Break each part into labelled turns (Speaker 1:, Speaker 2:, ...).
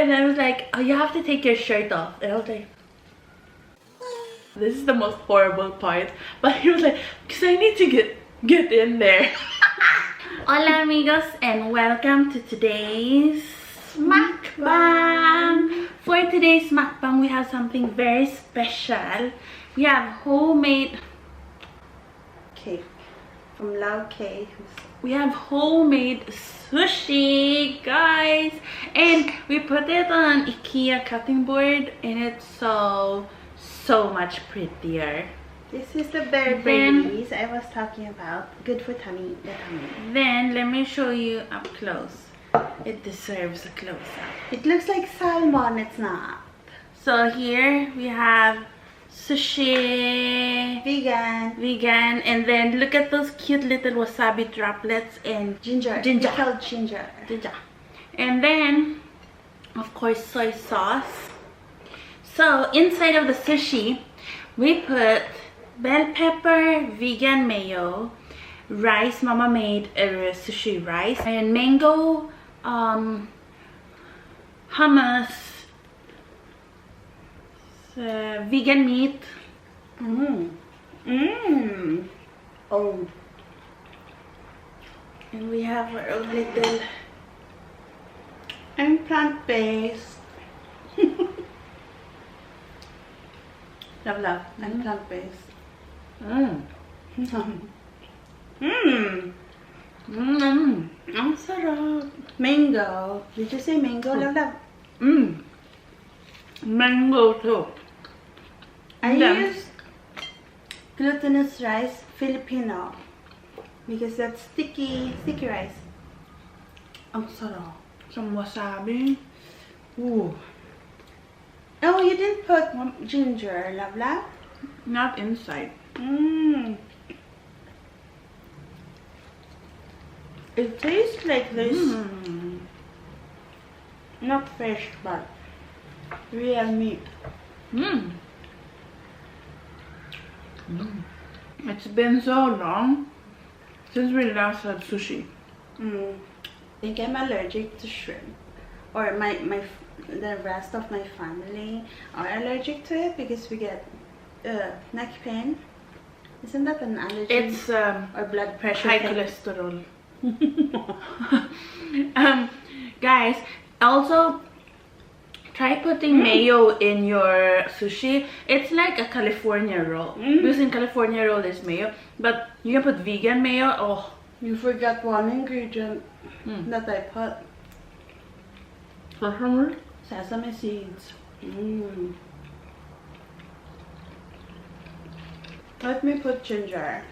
Speaker 1: And I was like, oh, you have to take your shirt off. And I was like, this is the most horrible part. But he was like, because I need to get in there. Hola amigos, and welcome to today's mukbang. For today's mukbang, we have something very special. We have homemade cake from Lao K. We have homemade sushi, guys, and we put it on an IKEA cutting board, and it's so much prettier.
Speaker 2: This is the berries I was talking about. Good for the tummy.
Speaker 1: Then let me show you up close. It deserves a close-up.
Speaker 2: It looks like salmon. It's not.
Speaker 1: So here we have sushi, vegan, and then look at those cute little wasabi droplets and ginger. And then of course soy sauce. So inside of the sushi we put bell pepper, vegan mayo, rice mama made sushi rice, and mango, hummus, vegan meat.
Speaker 2: Oh,
Speaker 1: and we have our own little,
Speaker 2: and plant-based. love and plant-based. Ang sarap. Mango. Did you say mango? Love.
Speaker 1: Mango too.
Speaker 2: I use glutinous rice, Filipino, because that's sticky rice. Ang sarap.
Speaker 1: Some wasabi. Ooh.
Speaker 2: Oh, you didn't put ginger, love.
Speaker 1: Not inside.
Speaker 2: It tastes like this. Not fresh, but real meat.
Speaker 1: It's been so long since we last had sushi.
Speaker 2: I think I'm allergic to shrimp, or the rest of my family are allergic to it because we get neck pain. Isn't that an allergy?
Speaker 1: It's
Speaker 2: or blood pressure.
Speaker 1: High cholesterol. Guys, also try putting mayo in your sushi. It's like a California roll. Because in California roll there's mayo, but you can put vegan mayo. Oh,
Speaker 2: you forgot one ingredient that I put. Sesame seeds. Let me put ginger.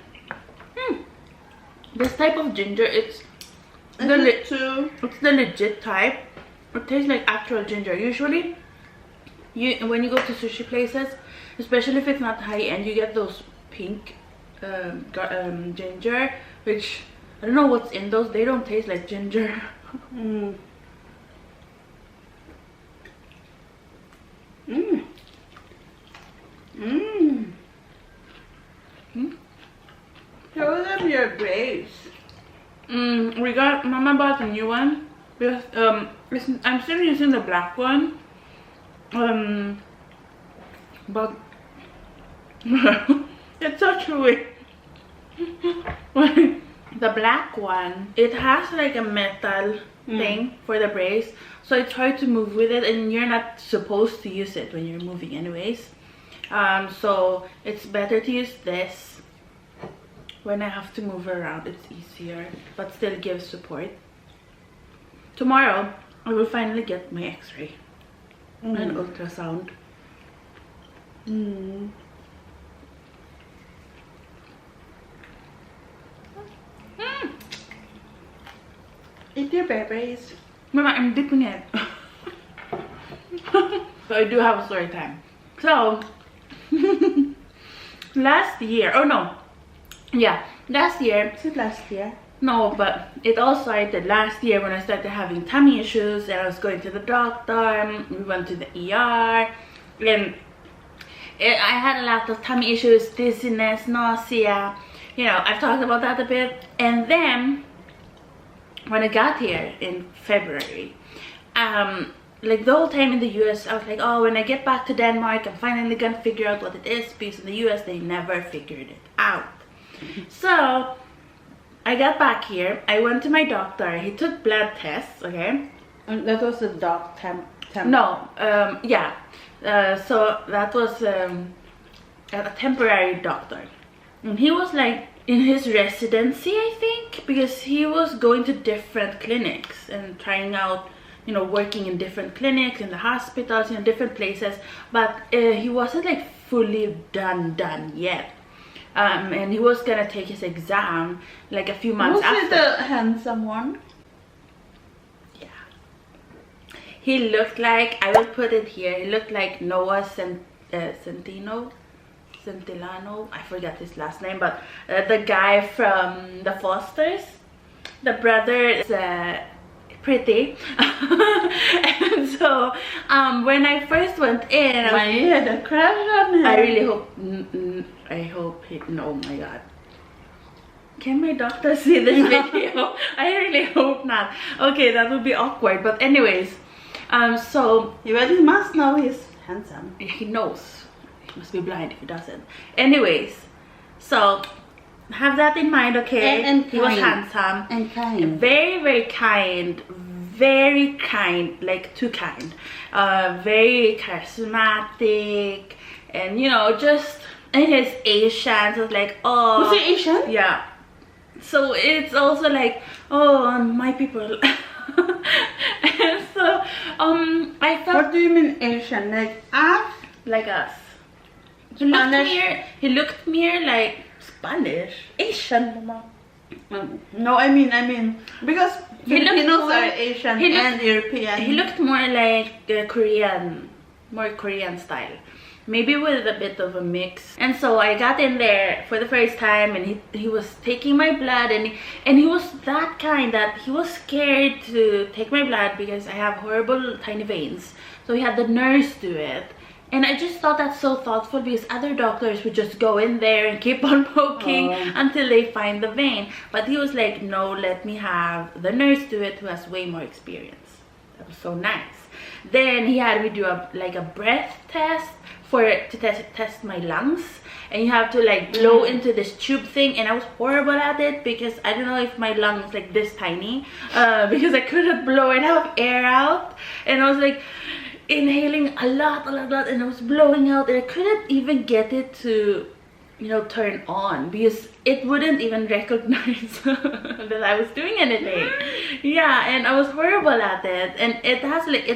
Speaker 1: This type of ginger, it's the legit type. It tastes like actual ginger. Usually, when you go to sushi places, especially if it's not high end, you get those pink ginger, which I don't know what's in those. They don't taste like ginger.
Speaker 2: Show them your braids.
Speaker 1: Mama bought a new one because I'm still using the black one. But it's so chewy. The black one, it has like a metal thing for the braids, so it's hard to move with it, and you're not supposed to use it when you're moving anyways. So it's better to use this when I have to move around. It's easier, but still gives support. Tomorrow I will finally get my x-ray and ultrasound.
Speaker 2: Eat your berries.
Speaker 1: Mama, I'm dipping it. So I do have a story time. So last year, last year.
Speaker 2: Is it last year?
Speaker 1: No, but it all started last year when I started having tummy issues and I was going to the doctor. We went to the ER and I had a lot of tummy issues, dizziness, nausea. You know, I've talked about that a bit. And then when I got here in February, like the whole time in the US, I was like, oh, when I get back to Denmark, I'm finally gonna figure out what it is, because in the US they never figured it out. So I got back here, I went to my doctor, he took blood tests, okay?
Speaker 2: And that was a dog temp.
Speaker 1: No, yeah. So that was a temporary doctor. And he was like in his residency, I think, because he was going to different clinics and trying out, you know, working in different clinics, in the hospitals, in different places. But he wasn't like fully done yet. And he was gonna take his exam like a few months after.
Speaker 2: Was it the handsome one?
Speaker 1: He looked like, I will put it here, he looked like Noah Centilano, I forgot his last name, but the guy from the Fosters. The brother is pretty. And so when I first went in,
Speaker 2: I had a crush on him.
Speaker 1: I really hope, I hope he, oh my god. Can my doctor see this video? I really hope not. Okay, that would be awkward, but anyways. So
Speaker 2: he must know he's handsome.
Speaker 1: He knows. He must be blind if he doesn't. Anyways, so have that in mind, okay?
Speaker 2: And
Speaker 1: he was handsome
Speaker 2: and kind.
Speaker 1: Very kind. Very kind, like too kind. Very charismatic, and you know, just and he's Asian. So it's like, oh,
Speaker 2: was he Asian?
Speaker 1: Yeah. So it's also like, oh, my people. And so I felt.
Speaker 2: What do you mean Asian? Like us?
Speaker 1: Like us.
Speaker 2: Spanish?
Speaker 1: He looked more like Spanish. Asian, mama.
Speaker 2: No, I mean because Filipinos are Asian and European.
Speaker 1: He looked more like Korean, more Korean style. Maybe with a bit of a mix. And so I got in there for the first time, and he was taking my blood, and he was that kind that he was scared to take my blood because I have horrible tiny veins. So he had the nurse do it. And I just thought that's so thoughtful, because other doctors would just go in there and keep on poking until they find the vein. But he was like, no, let me have the nurse do it, who has way more experience. That was so nice. Then he had me do a breath test to test my lungs, and you have to like blow into this tube thing, and I was horrible at it because I don't know if my lungs like this tiny, because I couldn't blow enough air out, and I was like inhaling a lot, and I was blowing out, and I couldn't even get it to, you know, turn on, because it wouldn't even recognize that I was doing anything. Yeah, and I was horrible at it, and it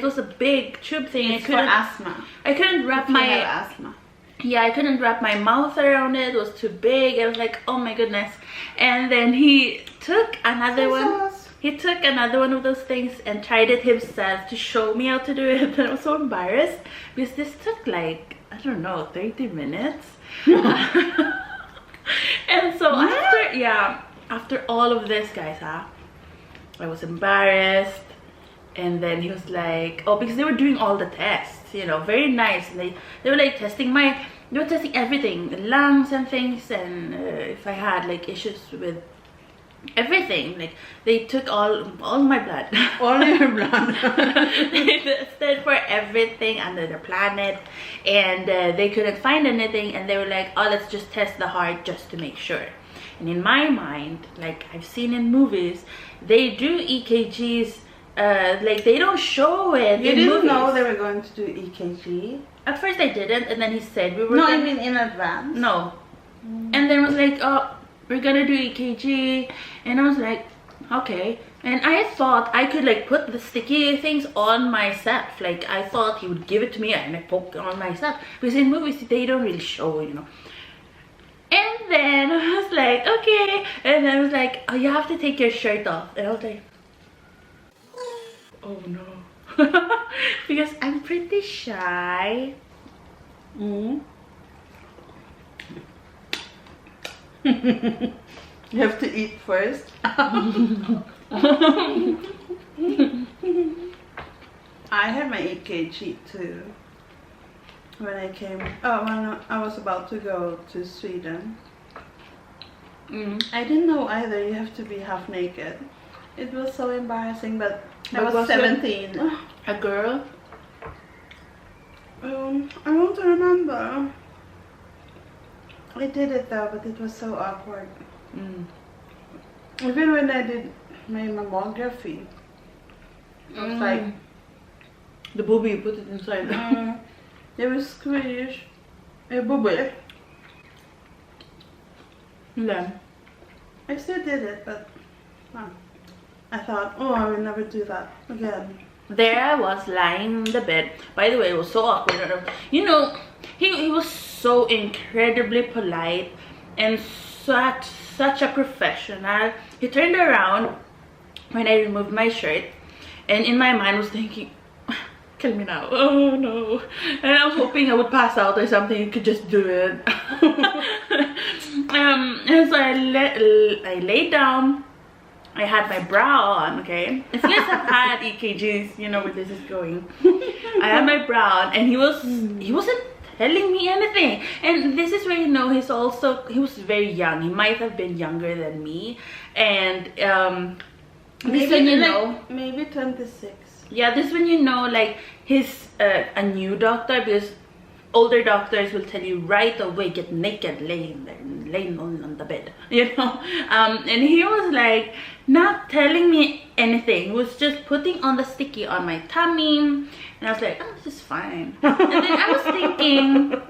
Speaker 1: was a big tube thing.
Speaker 2: It's for asthma.
Speaker 1: I couldn't wrap my
Speaker 2: asthma.
Speaker 1: Yeah, I couldn't wrap my mouth around it. It was too big. I was like, oh my goodness. And then he took another one. He took another one of those things and tried it himself to show me how to do it. And I was so embarrassed because this took like, I don't know, 30 minutes. And so after all of this, guys, I was embarrassed. And then he was like, oh, because they were doing all the tests, you know, very nice. And they were like testing everything, the lungs and things, and if I had like issues with everything. Like they took all my blood.
Speaker 2: All your blood.
Speaker 1: They tested for everything under the planet, and they couldn't find anything, and they were like, oh, let's just test the heart just to make sure. And in my mind, like I've seen in movies, they do EKGs, like they don't show it.
Speaker 2: You didn't know they were going to do EKG?
Speaker 1: At first I didn't, and then he said we were
Speaker 2: I mean in advance.
Speaker 1: No. And then was like, oh, we're gonna do EKG, and I was like, okay. And I thought I could like put the sticky things on myself. Like I thought he would give it to me and I poke it on myself, because in movies they don't really show, you know. And then I was like, okay. And then I was like, oh, you have to take your shirt off. And I was like, oh no. Because I'm pretty shy.
Speaker 2: You have to eat first. I had my EKG too when I came. Oh, when I was about to go to Sweden. I didn't know either. You have to be half naked. It was so embarrassing, but I was 17.
Speaker 1: A girl?
Speaker 2: I don't remember. I did it though, but it was so awkward. Even when I did my mammography, it was like
Speaker 1: the booby, you put it inside.
Speaker 2: It was squish. A booby.
Speaker 1: Then
Speaker 2: I still did it, but I thought, oh, I will never do that again.
Speaker 1: there I was lying in the bed. By the way, it was so awkward. You know, he was so incredibly polite and such a professional. He turned around when I removed my shirt, and in my mind was thinking, kill me now, oh no. And I was hoping I would pass out or something. He could just do it. And so I laid down. I had my bra on, okay? If you guys have had EKGs, you know where this is going. I had my bra on, and he wasn't telling me anything. And this is where you know he was very young. He might have been younger than me. And this when you know,
Speaker 2: maybe 26.
Speaker 1: yeah, this when you know like he's a new doctor, because older doctors will tell you right away, get naked, laying on the bed, you know. And he was like not telling me anything. He was just putting on the sticky on my tummy, and I was like, oh, this is fine. And then I was thinking,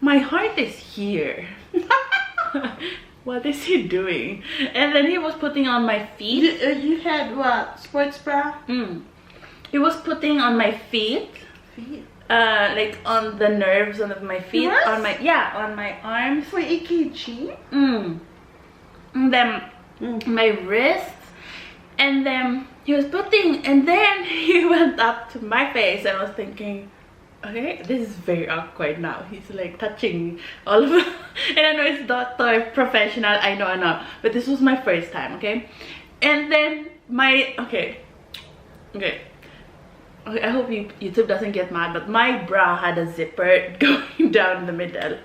Speaker 1: my heart is here. What is he doing? And then he was putting on my feet.
Speaker 2: You had what? Sports bra?
Speaker 1: He was putting on my feet. Like on the nerves of my feet.
Speaker 2: Yes?
Speaker 1: On my arms.
Speaker 2: For EKG?
Speaker 1: And then my wrists. And then he was putting, and then he went up to my face, and I was thinking, okay, this is very awkward now. He's like touching all of it. And I know it's doctor, professional, I know, but this was my first time, okay? And then okay, I hope YouTube doesn't get mad, but my bra had a zipper going down the middle.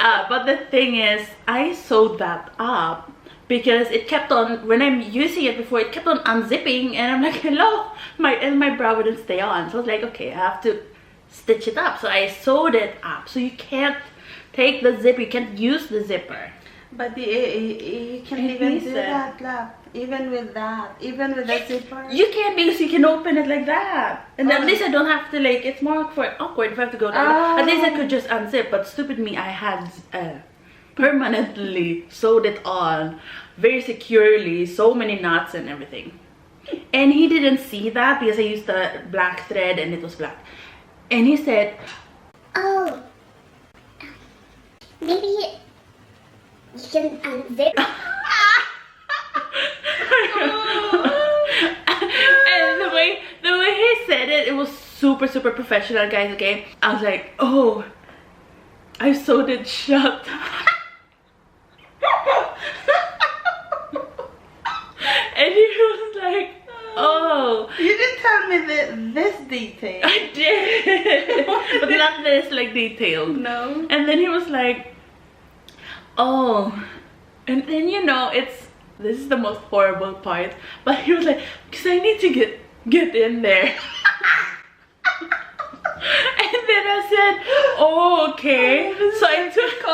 Speaker 1: But the thing is, I sewed that up because it kept on, when I'm using it before, it kept on unzipping, and I'm like, hello, my bra wouldn't stay on. So I was like, okay, I have to stitch it up. So I sewed it up. So you can't take the zipper, you can't use the zipper.
Speaker 2: But you can even do that, love. Even with that zipper.
Speaker 1: You can, because you can open it like that. And at least I don't have to, like, it's more awkward if I have to go down. At least I could just unzip. But stupid me, I had permanently sewed it on very securely, so many knots and everything. And he didn't see that because I used the black thread and it was black. And he said,
Speaker 3: oh, maybe you can unzip.
Speaker 1: And the way he said it, it was super professional, guys, okay? I was like, oh, I sewed it shut. And he was like, oh.
Speaker 2: You didn't tell me this detail.
Speaker 1: I did. But not this, like, detailed.
Speaker 2: No.
Speaker 1: And then he was like, oh. And then, you know, this is the most horrible part. But he was like, because I need to get in there. And then I said, oh, okay. So I took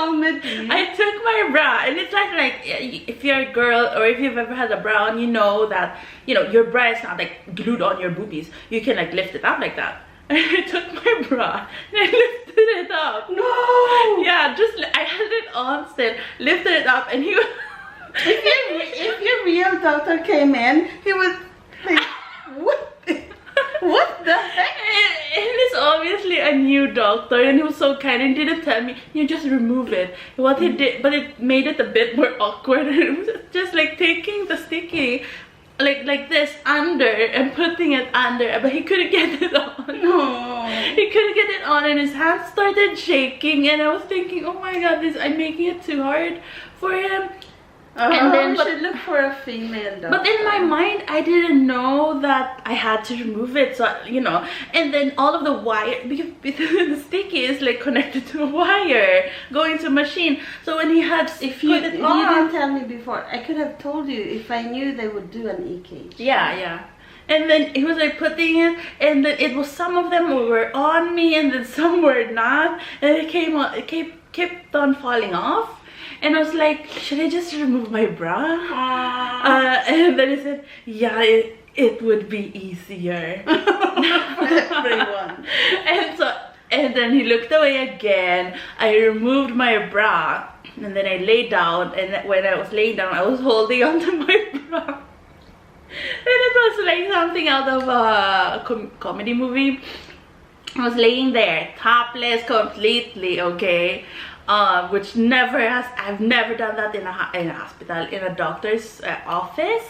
Speaker 1: my bra, and it's like if you're a girl or if you've ever had a bra on, you know that, you know, your bra is not like glued on your boobies. You can like lift it up like that. And I took my bra and I lifted it up.
Speaker 2: No.
Speaker 1: Yeah, I had it on still, lifted it up, and he was
Speaker 2: if your real doctor came in, he was like, what the heck?
Speaker 1: And it's obviously a new doctor, and he was so kind and didn't tell me, you just remove it. What he did, but it made it a bit more awkward. It was just like taking the sticky like this under and putting it under, but he couldn't get it on.
Speaker 2: No.
Speaker 1: He couldn't get it on, and his hands started shaking, and I was thinking, oh my god, I'm making it too hard for him.
Speaker 2: And then should look for a female doctor.
Speaker 1: But in my mind, I didn't know that I had to remove it, so you know. And then all of the wire, because the sticky is like connected to a wire going to a machine. So when he had
Speaker 2: you didn't tell me before, I could have told you if I knew they would do an EKG.
Speaker 1: Yeah. And then he was like putting it, and then it was some of them were on me, and then some were not, and it kept on falling off. And I was like, should I just remove my bra? And then he said, yeah, it would be easier
Speaker 2: for everyone.
Speaker 1: And then he looked away again. I removed my bra, and then I lay down, and when I was laying down, I was holding onto my bra. And it was like something out of a comedy movie. I was laying there, topless completely, okay? Which I've never done that in a hospital, in a doctor's office.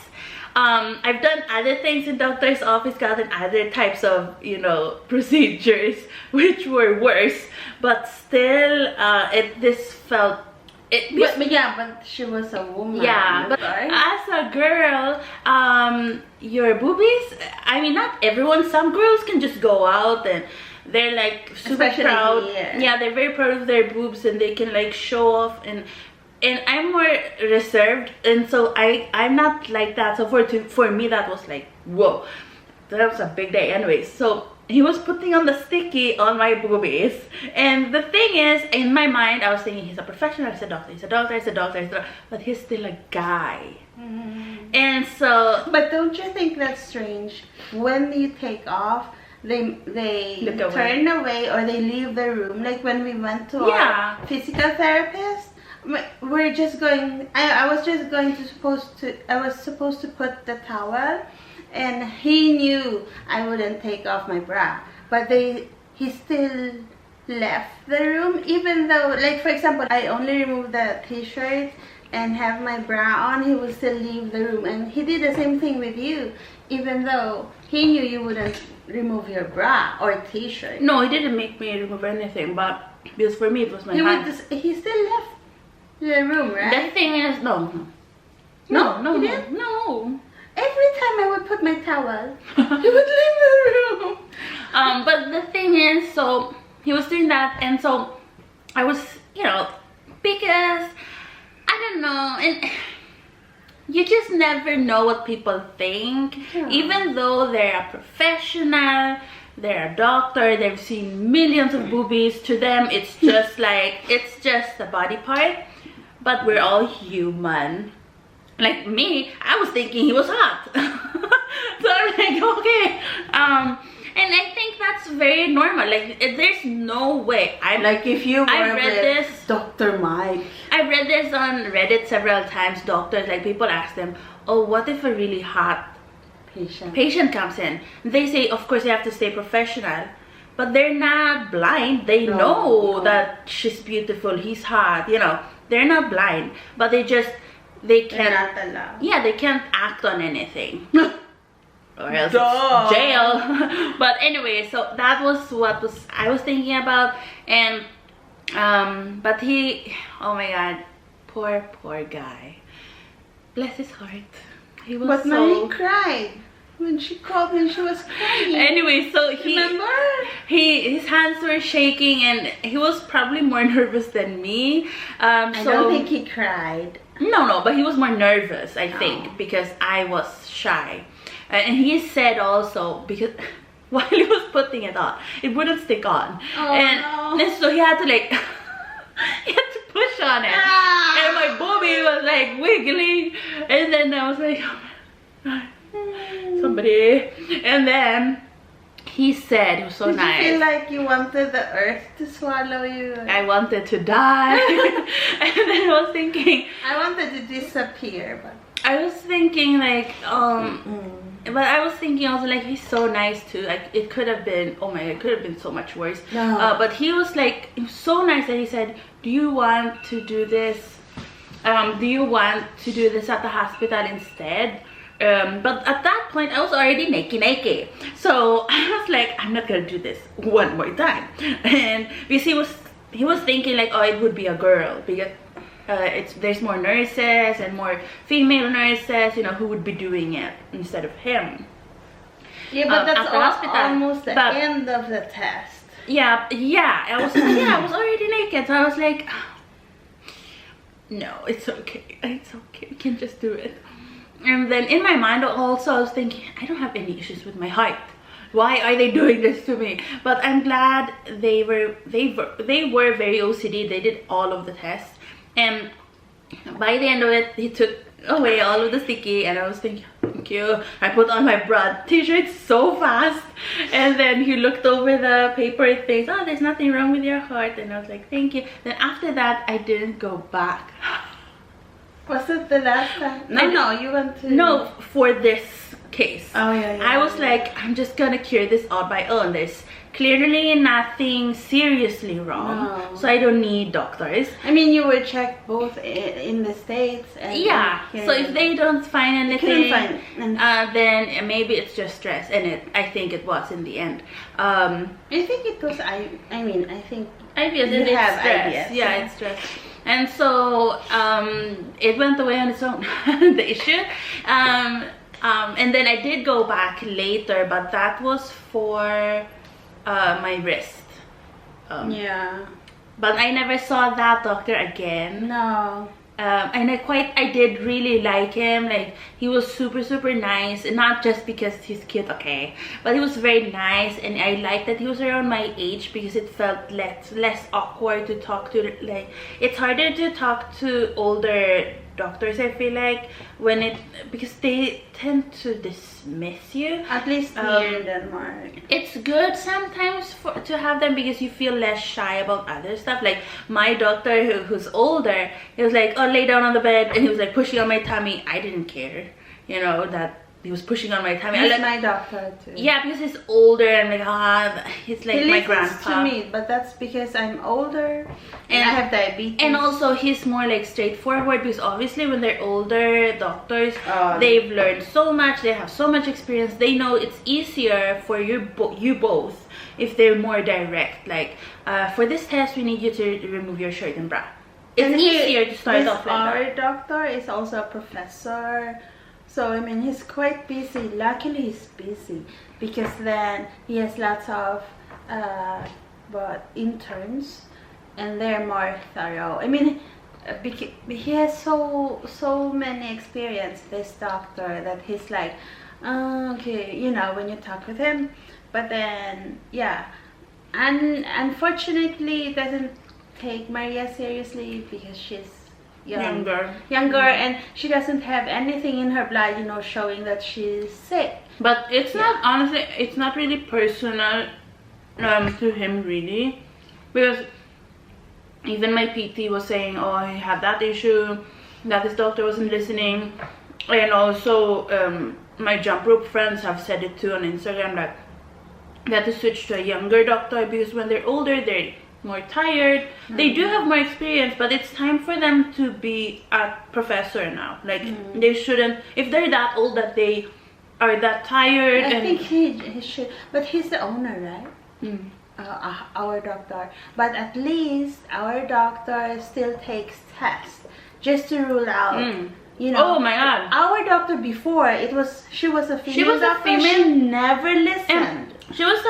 Speaker 1: I've done other things in doctor's office, gotten other types of, you know, procedures, which were worse, but still, this felt.
Speaker 2: But she was a woman.
Speaker 1: Yeah, but as a girl, your boobies, I mean, not everyone, some girls can just go out and they're like super proud. Yeah, they're very proud of their boobs and they can like show off, and I'm more reserved, and so I'm not like that. So for me that was like, whoa, that was a big day. Anyway, so he was putting on the sticky on my boobies, and the thing is, in my mind I was thinking he's a professional, he's a doctor, he's a doctor, he's a doctor, he's a doctor, but he's still a guy. And so,
Speaker 2: but don't you think that's strange when you take off, they turn away or they leave the room? Like when we went to our physical therapist, we're just going, I was supposed to put the towel, and he knew I wouldn't take off my bra, but he still left the room, even though, like for example, I only removed the t-shirt and have my bra on, he would still leave the room. And he did the same thing with you, even though he knew you wouldn't remove your bra or t-shirt.
Speaker 1: No, he didn't make me remove anything, but because for me it was my hand.
Speaker 2: He still left the room, right?
Speaker 1: The thing is, no.
Speaker 2: Every time I would put my towel, he would leave the room.
Speaker 1: But the thing is, so he was doing that, and so I was, you know, because I don't know, and you just never know what people think. Even though they're a professional, they're a doctor, they've seen millions of boobies, to them it's just like, it's just a body part, but we're all human. Like me, I was thinking he was hot. So I'm like, okay. And I think that's very normal. Like, there's no way.
Speaker 2: Like if you were
Speaker 1: with
Speaker 2: Dr. Mike.
Speaker 1: I read this on Reddit several times. Doctors, like, people ask them, oh, what if a really hot patient comes in? They say, of course, you have to stay professional. But they're not blind. They know that she's beautiful, he's hot, you know. They're not blind. But they can't.
Speaker 2: They're not allowed.
Speaker 1: Yeah, they can't act on anything. Or else jail. But anyway, so that was what I was thinking about. And but he, oh my god, poor guy, bless his heart. He was
Speaker 2: but now he cried when she called me. She was crying.
Speaker 1: Anyway, so
Speaker 2: remember,
Speaker 1: his hands were shaking, and he was probably more nervous than me.
Speaker 2: I don't think he cried.
Speaker 1: No, but he was more nervous, I think, because I was shy. And he said also, because while he was putting it on, it wouldn't stick on. And so he had to like, he had to push on it. And my boobie was like wiggling. And then I was like, oh, somebody. And then he said, it was so nice.
Speaker 2: Did you feel like you wanted the earth to swallow you?
Speaker 1: I wanted to die. And then I was thinking,
Speaker 2: I wanted to disappear, but
Speaker 1: I was thinking like, but I was thinking also like, he's so nice too. Like, it could have been, oh my god, it could have been so much worse. But he was like, it was so nice that he said, do you want to do this? Do you want to do this at the hospital instead? But at that point I was already naked, so I was like, I'm not gonna do this one more time. And because he was thinking like, oh, it would be a girl, because there's more nurses and more female nurses, you know, who would be doing it instead of him.
Speaker 2: Yeah, but that's almost the end of the test.
Speaker 1: Yeah, I was I was already naked, so I was like, no, it's okay, we can just do it. And then in my mind also I was thinking, I don't have any issues with my height. Why are they doing this to me? But I'm glad they were very OCD. They did all of the tests, and by the end of it, he took away all of the sticky, and I was thinking, thank you. I put on my blood t-shirt so fast, and then he looked over the paper things. Oh, there's nothing wrong with your heart, and I was like, thank you. Then after that, I didn't go back.
Speaker 2: Was it the last time? No, you went to...
Speaker 1: No, for this case.
Speaker 2: Oh, yeah.
Speaker 1: I was like, I'm just gonna cure this on my own. There's clearly nothing seriously wrong,
Speaker 2: no.
Speaker 1: So I don't need doctors.
Speaker 2: I mean, you would check both in the States and...
Speaker 1: Yeah, so if they don't find anything, then maybe it's just stress, and I think it was in the end.
Speaker 2: I think it was, I think...
Speaker 1: IBS,
Speaker 2: you have
Speaker 1: stress.
Speaker 2: IBS.
Speaker 1: Yeah, it's stress. And so it went away on its own, the issue. And then I did go back later, but that was for my wrist.
Speaker 2: Yeah.
Speaker 1: But I never saw that doctor again.
Speaker 2: No.
Speaker 1: And I did really like him. Like, he was super nice, and not just because he's cute, okay, but he was very nice, and I liked that he was around my age, because it felt less awkward to talk to. Like, it's harder to talk to older doctors, I feel like, because they tend to dismiss you.
Speaker 2: At least here in Denmark.
Speaker 1: It's good sometimes to have them, because you feel less shy about other stuff. Like, my doctor who's older, he was like, oh, lay down on the bed, and he was like pushing on my tummy. I didn't care, you know, that he was pushing on my tummy.
Speaker 2: He's my doctor too.
Speaker 1: Yeah, because he's older, and like, he's like my grandpa.
Speaker 2: To me, but that's because I'm older and I have diabetes.
Speaker 1: And also, he's more like straightforward, because obviously when they're older doctors, they've learned so much, they have so much experience, they know it's easier for you both if they're more direct. Like, for this test, we need you to remove your shirt and bra. It's easier to start off like that.
Speaker 2: Our doctor is also a professor. So, I mean, he's quite busy. Luckily, he's busy, because then he has lots of interns, and they're more thorough. I mean, he has so many experience, this doctor, that he's like, okay, you know, when you talk with him. But then, yeah, and unfortunately, it doesn't take Maria seriously, because she's younger, and she doesn't have anything in her blood, you know, showing that she's sick.
Speaker 1: But it's not, honestly, it's not really personal to him, really, because even my PT was saying, oh, he had that issue, that his doctor wasn't listening. And also my jump rope friends have said it too on Instagram, that they have to switch to a younger doctor, because when they're older, they're more tired. They do have more experience, but it's time for them to be a professor now. Like, they shouldn't, if they're that old that they are that tired.
Speaker 2: I think he should, but he's the owner, right? Our doctor. But at least our doctor still takes tests just to rule out. You know,
Speaker 1: oh my god,
Speaker 2: our doctor before, she was a female doctor. She never listened.
Speaker 1: She was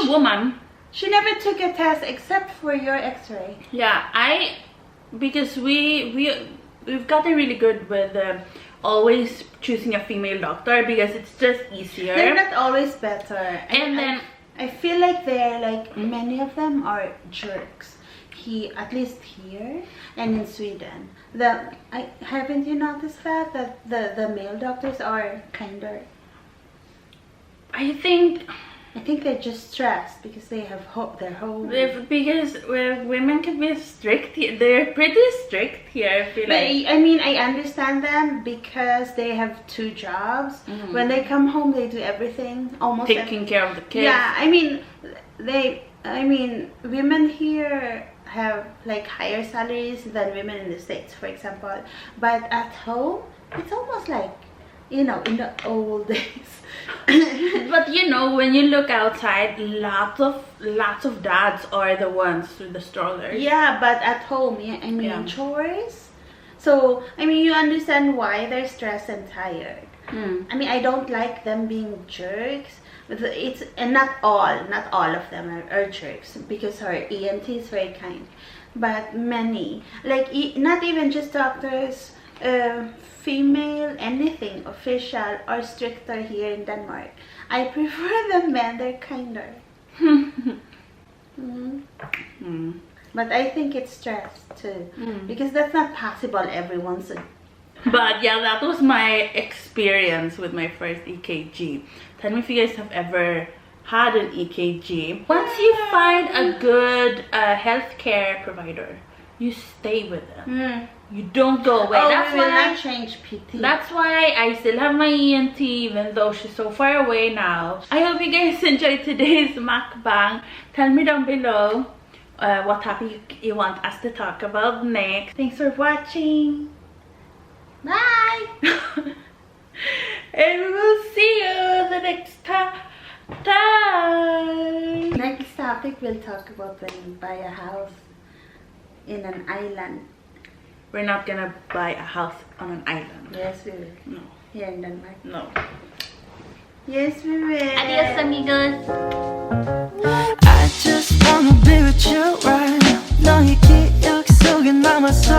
Speaker 1: a woman.
Speaker 2: She never took a test except for your x-ray.
Speaker 1: Yeah, because we've gotten really good with always choosing a female doctor, because it's just easier.
Speaker 2: They're not always better.
Speaker 1: And then
Speaker 2: I feel like they're like, many of them are jerks. At least here and in Sweden. Haven't you noticed that the male doctors are kinder?
Speaker 1: I think
Speaker 2: they're just stressed because they have their whole...
Speaker 1: Because women can be strict here. They're pretty strict here, I feel like.
Speaker 2: I mean, I understand them because they have 2 jobs. When they come home, they do everything. Almost
Speaker 1: taking care of the kids.
Speaker 2: Yeah, I mean, women here have like higher salaries than women in the States, for example. But at home, it's almost like, you know, in the old days.
Speaker 1: But you know, when you look outside, lots of dads are the ones with the strollers.
Speaker 2: Yeah, but at home, I mean, chores. So, I mean, you understand why they're stressed and tired. I mean, I don't like them being jerks. And not all of them are jerks, because our ENT is very kind. But many, like, not even just doctors, female anything official or stricter here in Denmark. I prefer the men, they're kinder. But I think it's stress too, because that's not possible everyone's.
Speaker 1: But yeah, that was my experience with my first EKG. Tell me if you guys have ever had an EKG. Once you find a good healthcare provider, you stay with them. You don't go away.
Speaker 2: Oh,
Speaker 1: That's
Speaker 2: we will
Speaker 1: why
Speaker 2: not change PT.
Speaker 1: That's why I still have my ENT even though she's so far away now. I hope you guys enjoyed today's mukbang. Tell me down below what topic you want us to talk about next. Thanks for watching.
Speaker 2: Bye!
Speaker 1: And we will see you the next time.
Speaker 2: Next topic, we'll talk about when you buy a house in an island.
Speaker 1: We're not gonna buy a house on an island.
Speaker 2: Yes, we will.
Speaker 1: No.
Speaker 2: Here in Denmark.
Speaker 1: No.
Speaker 2: Yes, we will.
Speaker 1: Adios, amigos.
Speaker 4: I just wanna be with you right now. 너의 기억 속에 남아서